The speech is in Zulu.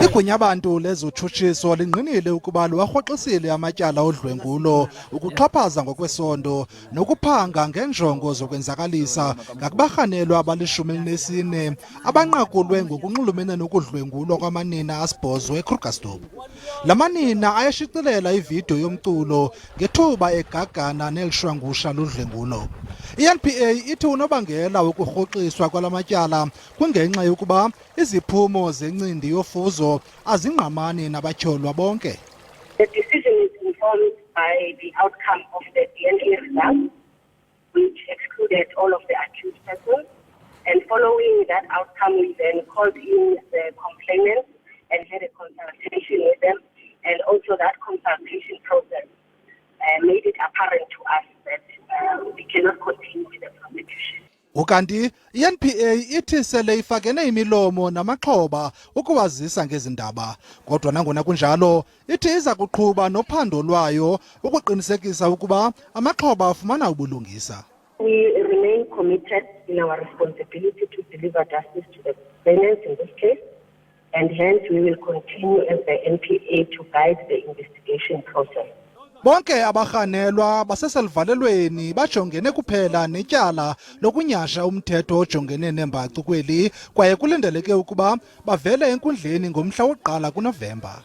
Igunyabantu lezotshutshiso lingqinile ukuba luwarhoxisile amatyala odlwengulo, ukuxhaphaza ngokwesondo, nokuphanga ngenjongo zokwenzakalisa ngakubarhanelwa abalishumi elinesine, abanqakulwe ngokunxulumene nokudlwengulwa kwamanina asibhozo eKrugersdorp. Lamanina ayashicilela ividiyo yomculo ngethuba egagana nelishwangusha ludlwengulo. I-NPA ithi unobangela wokurhoxiswa kwalamatyala kungenxa yokuba iziphumo zencindi yofuzo azingqamani nabatyholwa bonke. The decision is informed by the outcome of the DNA results, which excluded all of the accused persons. And following that outcome, we then called in the complainants and had a consultation with them. And also that consultation process made it apparent to us that we cannot continue with the prosecution. Ukanti i-NPA ithi sele ifakene imilomo namaxhoba ukuwazisa ngezindaba, kodwa nangona kunjalo ithi iza kuqhuba nophando lwayo ukuqinisekisa ukuba amaxhoba afumana ubulungisa. We remain committed in our responsibility to deliver justice to the complainants in this case, and hence we will continue as the NPA to guide the investigation process. Bonke abarhanelwa baseselivalelweni bajongene kuphela netyala lokunyhasha umthetho ojongene neembacu kweli, kwaye kulindeleke ukuba bavele enkundleni ngomhla wokuqala kuNovemba.